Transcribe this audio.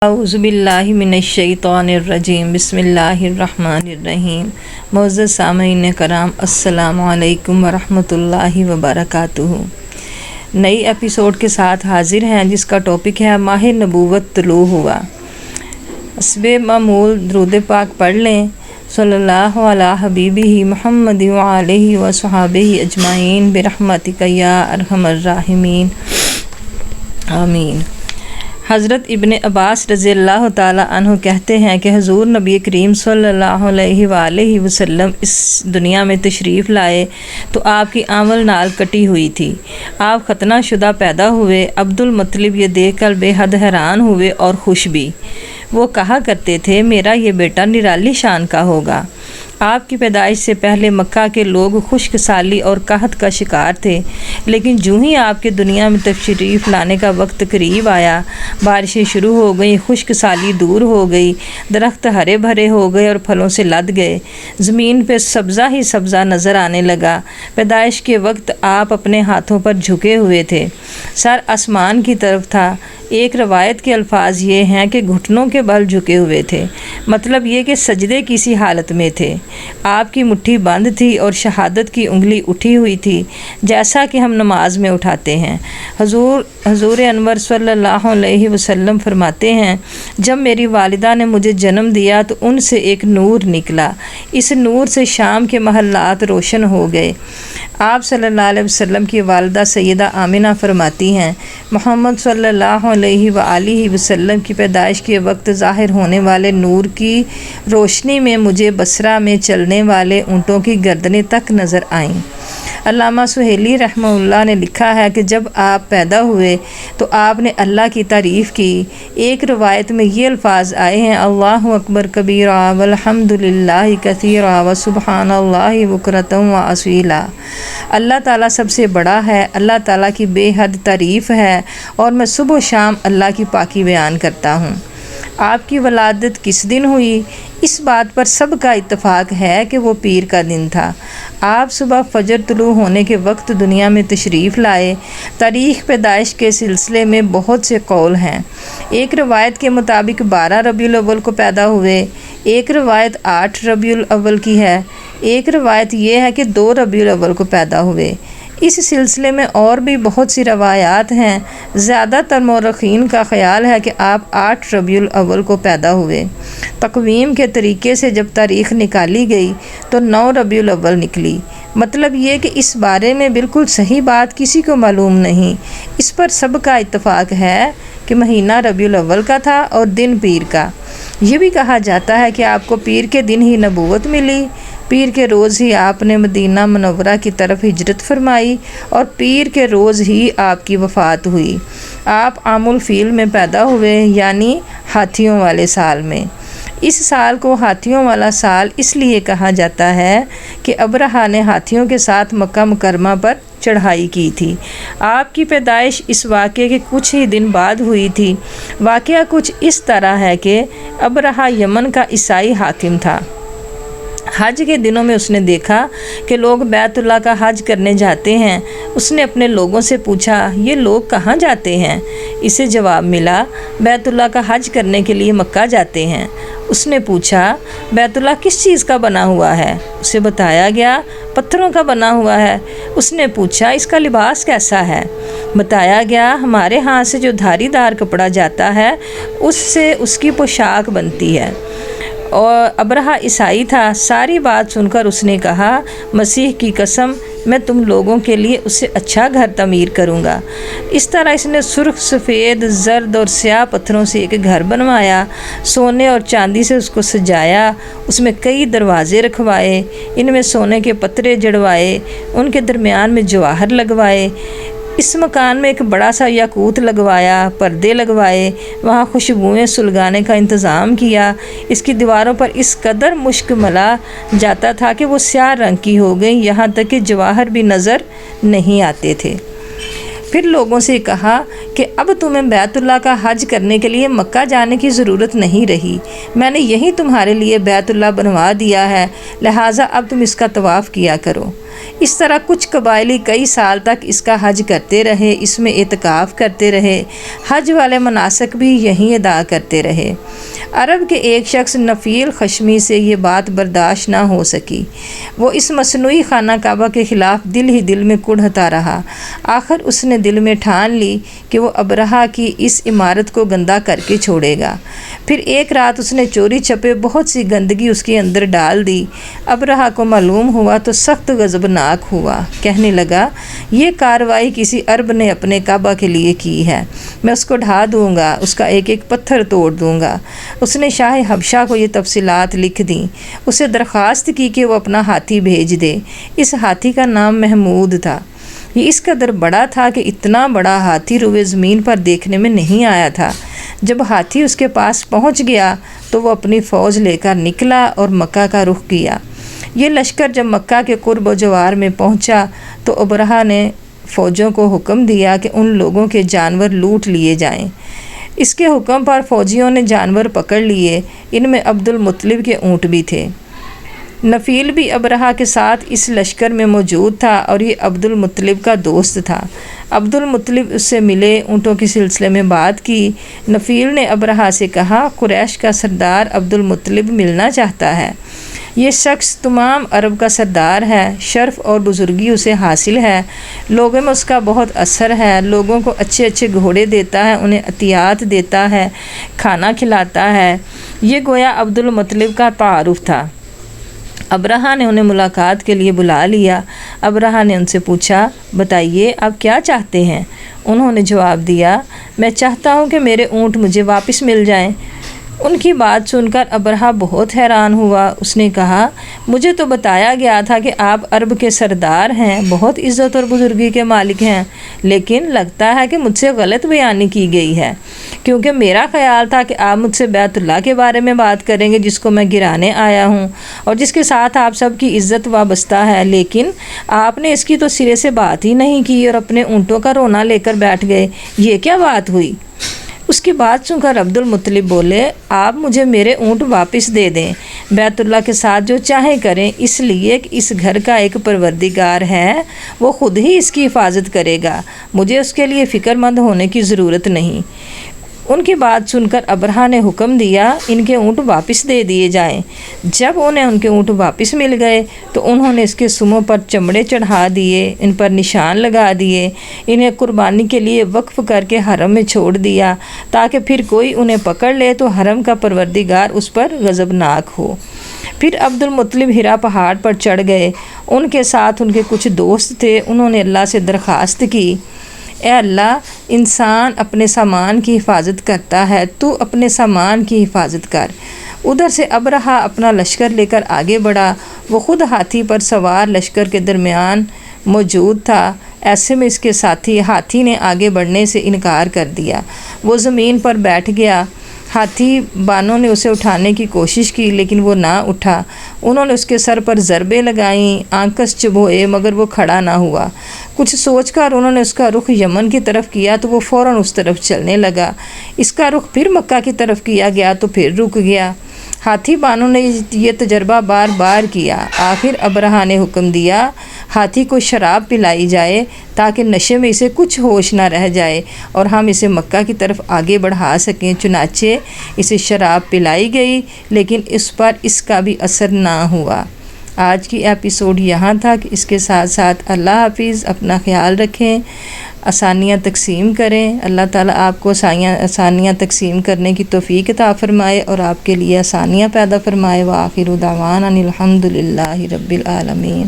اعوذ باللہ من الشیطان الرجیم بسم اللہ الرحمن الرحیم۔ معزز سامعین کرام، السلام علیکم ورحمۃ اللہ وبرکاتہ۔ نئی ایپیسوڈ کے ساتھ حاضر ہیں جس کا ٹاپک ہے ماہ نبوت طلوع ہوا۔ حسب معمول درود پاک پڑھ لیں۔ صلی اللہ علی حبیبہ محمد وآلہ وصحبہ اجمعین برحمتک یا ارحم الراحمین، آمین۔ حضرت ابن عباس رضی اللہ تعالی عنہ کہتے ہیں کہ حضور نبی کریم صلی اللہ علیہ وآلہ وسلم اس دنیا میں تشریف لائے تو آپ کی آنول نال کٹی ہوئی تھی۔ آپ ختنہ شدہ پیدا ہوئے۔ عبد المطلب یہ دیکھ کر بے حد حیران ہوئے اور خوش بھی۔ وہ کہا کرتے تھے میرا یہ بیٹا نرالی شان کا ہوگا۔ آپ کی پیدائش سے پہلے مکہ کے لوگ خشک سالی اور قحط کا شکار تھے، لیکن جو ہی آپ کے دنیا میں تشریف لانے کا وقت قریب آیا، بارشیں شروع ہو گئیں، خشک سالی دور ہو گئی، درخت ہرے بھرے ہو گئے اور پھلوں سے لد گئے، زمین پہ سبزہ ہی سبزہ نظر آنے لگا۔ پیدائش کے وقت آپ اپنے ہاتھوں پر جھکے ہوئے تھے، سر آسمان کی طرف تھا۔ ایک روایت کے الفاظ یہ ہیں کہ گھٹنوں کے بل جھکے ہوئے تھے، مطلب یہ کہ سجدے کی سی حالت میں تھے۔ آپ کی مٹھی بند تھی اور شہادت کی انگلی اٹھی ہوئی تھی، جیسا کہ ہم نماز میں اٹھاتے ہیں۔ حضور انور صلی اللہ علیہ وسلم فرماتے ہیں جب میری والدہ نے مجھے جنم دیا تو ان سے ایک نور نکلا، اس نور سے شام کے محلات روشن ہو گئے۔ آپ صلی اللہ علیہ وسلم کی والدہ سیدہ آمنہ فرماتی ہیں محمد صلی اللہ علیہ وآلہ وسلم کی پیدائش کے وقت ظاہر ہونے والے نور کی روشنی میں مجھے بصرہ میں چلنے والے اونٹوں کی گردنیں تک نظر آئیں۔ علامہ سہیلی رحمہ اللہ نے لکھا ہے کہ جب آپ پیدا ہوئے تو آپ نے اللہ کی تعریف کی۔ ایک روایت میں یہ الفاظ آئے ہیں اللہ اکبر کبیرا والحمد للہ کثیرا وسبحان اللہ بکرۃ واصیلا۔ اللہ تعالیٰ سب سے بڑا ہے، اللہ تعالیٰ کی بے حد تعریف ہے اور میں صبح و شام اللہ کی پاکی بیان کرتا ہوں۔ آپ کی ولادت کس دن ہوئی؟ اس بات پر سب کا اتفاق ہے کہ وہ پیر کا دن تھا۔ آپ صبح فجر طلوع ہونے کے وقت دنیا میں تشریف لائے۔ تاریخ پیدائش کے سلسلے میں بہت سے قول ہیں۔ ایک روایت کے مطابق 12 ربیع الاول کو پیدا ہوئے، ایک روایت 8 ربیع الاول کی ہے، ایک روایت یہ ہے کہ 2 ربیع الاول کو پیدا ہوئے۔ اس سلسلے میں اور بھی بہت سی روایات ہیں۔ زیادہ تر مورخین کا خیال ہے کہ آپ 8 ربیع الاول کو پیدا ہوئے۔ تقویم کے طریقے سے جب تاریخ نکالی گئی تو 9 ربیع الاول نکلی۔ مطلب یہ کہ اس بارے میں بالکل صحیح بات کسی کو معلوم نہیں۔ اس پر سب کا اتفاق ہے کہ مہینہ ربیع الاول کا تھا اور دن پیر کا۔ یہ بھی کہا جاتا ہے کہ آپ کو پیر کے دن ہی نبوت ملی، پیر کے روز ہی آپ نے مدینہ منورہ کی طرف ہجرت فرمائی اور پیر کے روز ہی آپ کی وفات ہوئی۔ آپ عام الفیل میں پیدا ہوئے، یعنی ہاتھیوں والے سال میں۔ اس سال کو ہاتھیوں والا سال اس لیے کہا جاتا ہے کہ ابرہہ نے ہاتھیوں کے ساتھ مکہ مکرمہ پر چڑھائی کی تھی۔ آپ کی پیدائش اس واقعے کے کچھ ہی دن بعد ہوئی تھی۔ واقعہ کچھ اس طرح ہے کہ ابرہہ یمن کا عیسائی حاکم تھا۔ حج کے دنوں میں اس نے دیکھا کہ لوگ بیت اللہ کا حج کرنے جاتے ہیں۔ اس نے اپنے لوگوں سے پوچھا یہ لوگ کہاں جاتے ہیں؟ اسے جواب ملا بیت اللہ کا حج کرنے کے لیے مکہ جاتے ہیں۔ اس نے پوچھا بیت اللہ کس چیز کا بنا ہوا ہے؟ اسے بتایا گیا پتھروں کا بنا ہوا ہے۔ اس نے پوچھا اس کا لباس کیسا ہے؟ بتایا گیا ہمارے ہاں سے جو دھاری دار کپڑا جاتا ہے اس سے اس کی پوشاک بنتی ہے۔ اور ابرہہ عیسائی تھا۔ ساری بات سن کر اس نے کہا مسیح کی قسم میں تم لوگوں کے لیے اس سے اچھا گھر تعمیر کروں گا۔ اس طرح اس نے سرخ، سفید، زرد اور سیاہ پتھروں سے ایک گھر بنوایا، سونے اور چاندی سے اس کو سجایا، اس میں کئی دروازے رکھوائے، ان میں سونے کے پترے جڑوائے، ان کے درمیان میں جواہر لگوائے۔ اس مکان میں ایک بڑا سا یاقوت لگوایا، پردے لگوائے، وہاں خوشبوئیں سلگانے کا انتظام کیا۔ اس کی دیواروں پر اس قدر مشک ملا جاتا تھا کہ وہ سیاہ رنگ کی ہو گئی، یہاں تک کہ جواہر بھی نظر نہیں آتے تھے۔ پھر لوگوں سے کہا کہ اب تمہیں بیت اللہ کا حج کرنے کے لیے مکہ جانے کی ضرورت نہیں رہی، میں نے یہی تمہارے لیے بیت اللہ بنوا دیا ہے، لہٰذا اب تم اس کا طواف کیا کرو۔ اس طرح کچھ قبائلی کئی سال تک اس کا حج کرتے رہے، اس میں اعتکاف کرتے رہے، حج والے مناسک بھی یہیں ادا کرتے رہے۔ عرب کے ایک شخص نفیل خشمی سے یہ بات برداشت نہ ہو سکی۔ وہ اس مصنوعی خانہ کعبہ کے خلاف دل ہی دل میں کڑھتا رہا۔ آخر اس نے دل میں ٹھان لی کہ وہ ابرہہ کی اس عمارت کو گندہ کر کے چھوڑے گا۔ پھر ایک رات اس نے چوری چھپے بہت سی گندگی اس کے اندر ڈال دی۔ ابرہہ کو معلوم ہوا تو سخت غضبناک ہوا، کہنے لگا یہ کارروائی کسی عرب نے اپنے کعبہ کے لیے کی ہے، میں اس کو ڈھا دوں گا، اس کا ایک ایک پتھر توڑ دوں گا۔ اس نے شاہ حبشہ کو یہ تفصیلات لکھ دیں، اسے درخواست کی کہ وہ اپنا ہاتھی بھیج دے۔ اس ہاتھی کا نام محمود تھا۔ یہ اس قدر بڑا تھا کہ اتنا بڑا ہاتھی روئے زمین پر دیکھنے میں نہیں آیا تھا۔ جب ہاتھی اس کے پاس پہنچ گیا تو وہ اپنی فوج لے کر نکلا اور مکہ کا رخ کیا۔ یہ لشکر جب مکہ کے قرب و جوار میں پہنچا تو ابرہہ نے فوجوں کو حکم دیا کہ ان لوگوں کے جانور لوٹ لیے جائیں۔ اس کے حکم پر فوجیوں نے جانور پکڑ لیے، ان میں عبد المطلب کے اونٹ بھی تھے۔ نفیل بھی ابرہہ کے ساتھ اس لشکر میں موجود تھا اور یہ عبد المطلب کا دوست تھا۔ عبد المطلب اس سے ملے، اونٹوں کے سلسلے میں بات کی۔ نفیل نے ابرہہ سے کہا قریش کا سردار عبد المطلب ملنا چاہتا ہے۔ یہ شخص تمام عرب کا سردار ہے، شرف اور بزرگی اسے حاصل ہے، لوگوں میں اس کا بہت اثر ہے، لوگوں کو اچھے اچھے گھوڑے دیتا ہے، انہیں عطیات دیتا ہے، کھانا کھلاتا ہے۔ یہ گویا عبد المطلب کا تعارف تھا۔ ابرہہ نے انہیں ملاقات کے لیے بلا لیا۔ ابرہہ نے ان سے پوچھا بتائیے آپ کیا چاہتے ہیں؟ انہوں نے جواب دیا میں چاہتا ہوں کہ میرے اونٹ مجھے واپس مل جائیں۔ ان کی بات سن کر ابرہہ بہت حیران ہوا۔ اس نے کہا مجھے تو بتایا گیا تھا کہ آپ عرب کے سردار ہیں، بہت عزت اور بزرگی کے مالک ہیں، لیکن لگتا ہے کہ مجھ سے غلط بیانی کی گئی ہے، کیونکہ میرا خیال تھا کہ آپ مجھ سے بیت اللہ کے بارے میں بات کریں گے جس کو میں گرانے آیا ہوں اور جس کے ساتھ آپ سب کی عزت وابستہ ہے، لیکن آپ نے اس کی تو سرے سے بات ہی نہیں کی اور اپنے اونٹوں کا رونا لے کر بیٹھ گئے۔ یہ کیا بات ہوئی؟ اس کی بات سن کر عبد المطلب بولے آپ مجھے میرے اونٹ واپس دے دیں، بیت اللہ کے ساتھ جو چاہیں کریں، اس لیے کہ اس گھر کا ایک پروردگار ہے، وہ خود ہی اس کی حفاظت کرے گا، مجھے اس کے لیے فکر مند ہونے کی ضرورت نہیں۔ ان کی بات سن کر ابرہہ نے حکم دیا ان کے اونٹ واپس دے دیے جائیں۔ جب انہیں ان کے اونٹ واپس مل گئے تو انہوں نے اس کے سموں پر چمڑے چڑھا دیے، ان پر نشان لگا دیے، انہیں قربانی کے لیے وقف کر کے حرم میں چھوڑ دیا تاکہ پھر کوئی انہیں پکڑ لے تو حرم کا پروردگار اس پر غضبناک ہو۔ پھر عبد المطلب ہرا پہاڑ پر چڑھ گئے، ان کے ساتھ ان کے کچھ دوست تھے۔ انہوں نے اللہ سے درخواست کی اے اللہ، انسان اپنے سامان کی حفاظت کرتا ہے، تو اپنے سامان کی حفاظت کر۔ ادھر سے ابرہہ اپنا لشکر لے کر آگے بڑھا، وہ خود ہاتھی پر سوار لشکر کے درمیان موجود تھا۔ ایسے میں اس کے ساتھی ہاتھی نے آگے بڑھنے سے انکار کر دیا، وہ زمین پر بیٹھ گیا۔ ہاتھی بانوں نے اسے اٹھانے کی کوشش کی لیکن وہ نہ اٹھا۔ انہوں نے اس کے سر پر ضربیں لگائیں، آنکس چبھوئے مگر وہ کھڑا نہ ہوا۔ کچھ سوچ کر انہوں نے اس کا رخ یمن کی طرف کیا تو وہ فوراً اس طرف چلنے لگا۔ اس کا رخ پھر مکہ کی طرف کیا گیا تو پھر رک گیا۔ ہاتھی بانوں نے یہ تجربہ بار بار کیا۔ آخر ابرہہ نے حکم دیا ہاتھی کو شراب پلائی جائے تاکہ نشے میں اسے کچھ ہوش نہ رہ جائے اور ہم اسے مکہ کی طرف آگے بڑھا سکیں۔ چنانچہ اسے شراب پلائی گئی لیکن اس پر اس کا بھی اثر نہ ہوا۔ آج کی ایپیسوڈ یہاں تک، اس کے ساتھ ساتھ اللہ حافظ، اپنا خیال رکھیں، آسانیاں تقسیم کریں۔ اللہ تعالیٰ آپ کو آسانیاں تقسیم کرنے کی توفیق عطا فرمائے اور آپ کے لیے آسانیاں پیدا فرمائے۔ وآخر دعوانا الحمد للہ رب العالمین۔